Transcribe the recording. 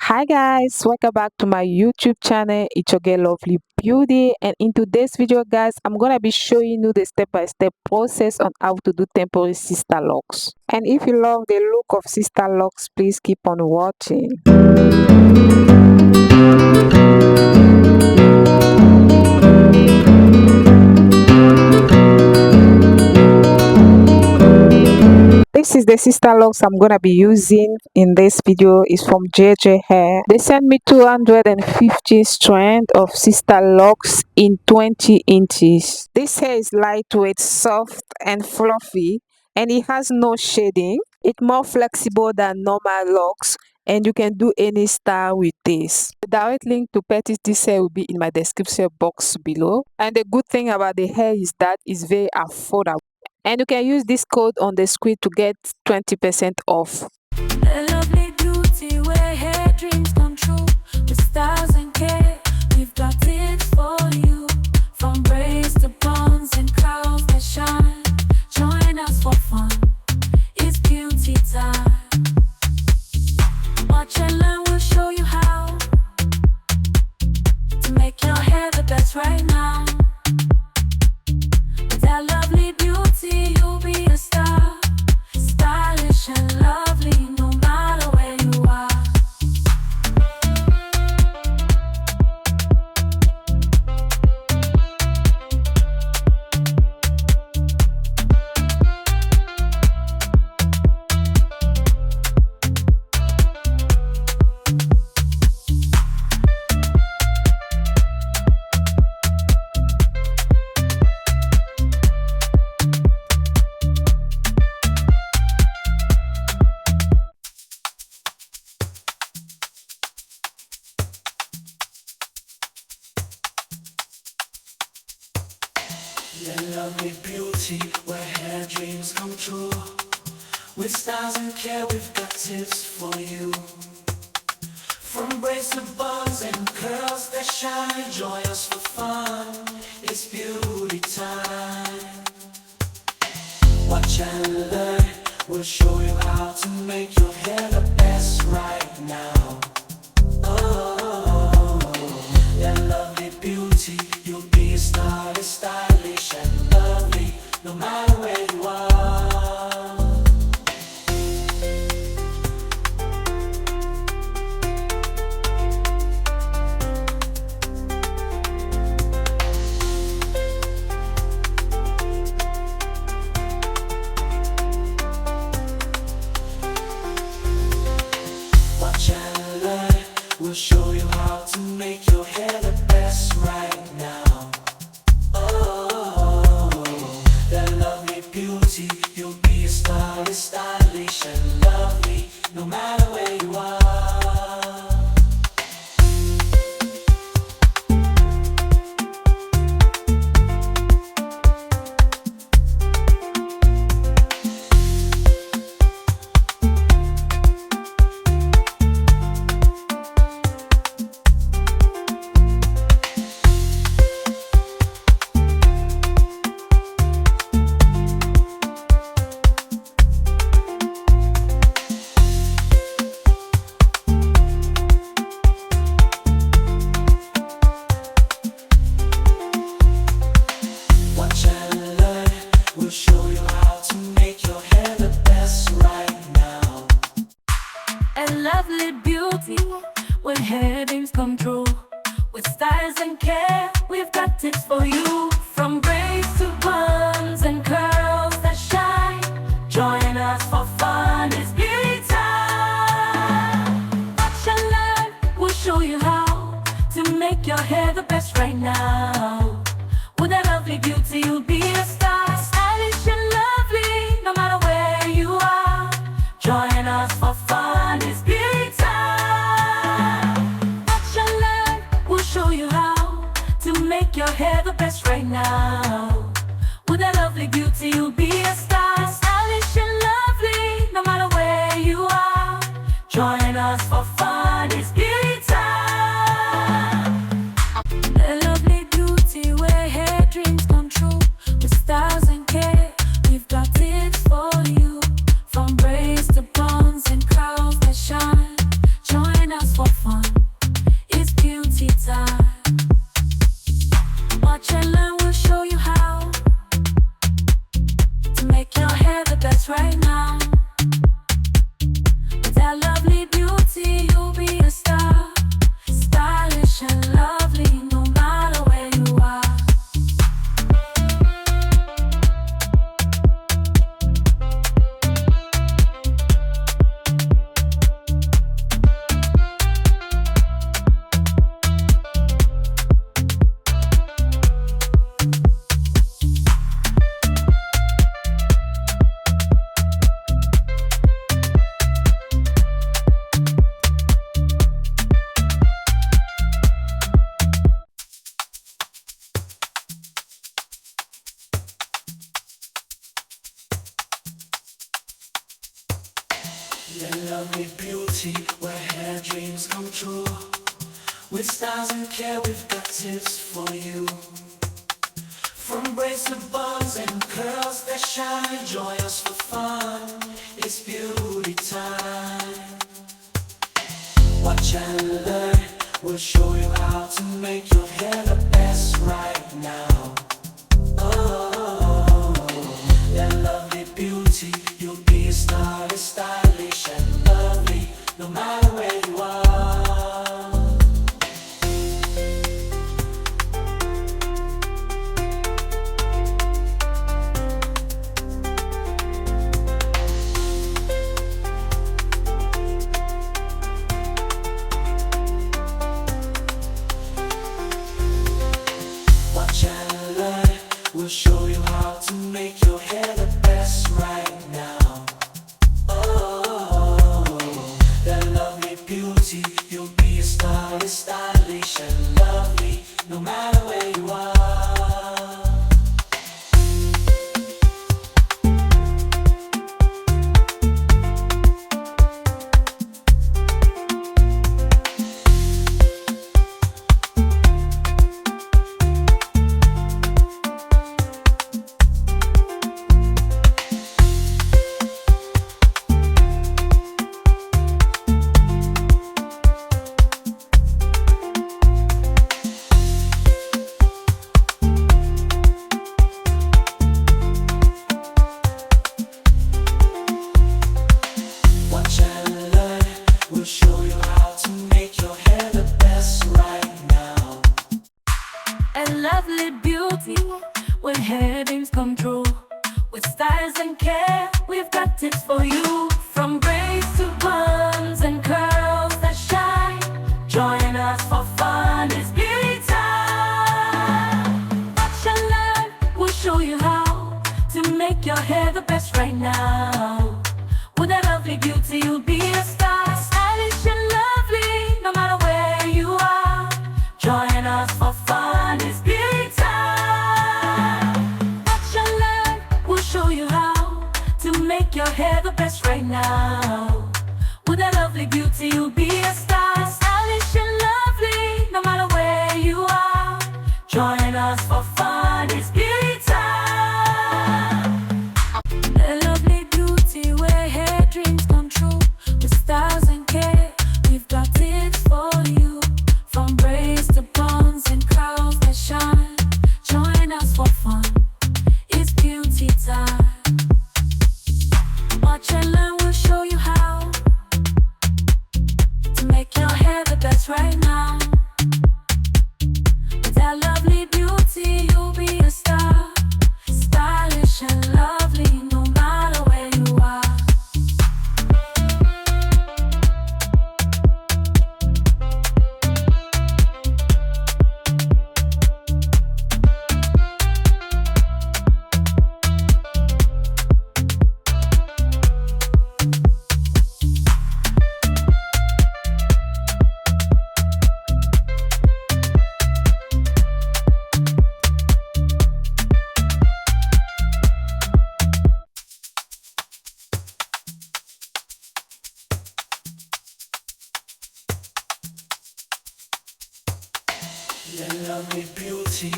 Hi guys, welcome back to my YouTube channel. It's your girl Lovely Beauty, and in today's video guys, I'm gonna be showing you the step-by-step process on how to do temporary sister locks. And if you love the look of sister locks, please keep on watching. This is the sister locks I'm gonna be using in this video. Is from JIAJIA Hair. They sent me 250 strands of sister locks in 20 inches. This hair is lightweight, soft and fluffy, and it has no shading. It's more flexible than normal locks, and you can do any style with this. The direct link to purchase this hair will be in my description box below. And the good thing about the hair is that it's very affordable. And you can use this code on the screen to get 20% off. A lovely beauty where hair dreams come true. With styles and care, we've got it for you. From braids to buns and curls that shine. Join us for fun, it's beauty time. Watch and learn, we'll show you how to make your hair the best right now. With that lovely beauty, you'll be a star. Stylish and lovely, no matter where you are. Your lovely beauty, where hair dreams come true. With styles and care, we've got tips for you. From braids to buns and curls that shine, join us for fun, it's beauty time. Watch and learn, we'll show you how to make your hair the best right now. Oh, that lovely beauty, you'll be a star, it's stylish and lovely, no matter where you are. Watch and learn, we'll show you how to make your hair the best right now. Oh, that lovely beauty, you'll be a star, it's stylish and lovely, no matter where you are. Watch and learn, we'll show you how to make your hair the best right now. A lovely beauty when hair dreams come true. With styles and care, we've got tips for you. From braids to buns and curls that shine, join us for fun, it's beauty time. Watch and learn, we'll show you how to make your hair the best right now. With that lovely beauty, you'll be a star. Stylish and lovely, no matter where you are. Join us for fun, it's beauty time. Watch and learn, we'll show you how to make your hair the best right now. With that lovely beauty, you'll be a star. Stylish and lovely, no matter where you are. Join us for fun, it's beauty time. A lovely beauty where hair dreams come true. With styles and care, we've got it for you. From braids to buns and curls that shine, join us for fun. beauty, where hair dreams come true. With styles and care, we've got tips for you. From bracelet buns and curls that shine, join us for fun. It's beauty time. Watch and learn. We'll show you how to make your hair the best right now. Oh, that lovely beauty, you'll be a star, it's stylish and lovely, no matter where you are. Watch and learn, we'll show you how to make your hair the best right now. Oh, that lovely beauty, you'll be a star, it's stylish and lovely, no matter where you are. Watch and learn, we'll show you how to make your hair the best right now. A lovely beauty when hair dreams come true. With styles and care, we've got tips for you. From braids to buns and curls that shine, join us for fun, it's beauty time. Watch and learn, we'll show you how to make your hair the best right now. With that lovely beauty, you'll be a star, stylish and lovely, no matter where you are. Join us for fun, it's beauty time. Watch and learn, we'll show you how to make your hair the best right now. With that lovely beauty, you'll be a star, stylish and lovely, no matter where you are. Join us for fun, it's beauty time. A lovely beauty where hair dreams come true. With styles and care, we've got tips for you. From braids to buns and curls that shine, join us for fun, it's beauty time. Watch and learn, we'll show you how to make your hair the best right now. With that lovely beauty, you'll be a star, stylish and lovely, no matter where you are. That lovely beauty.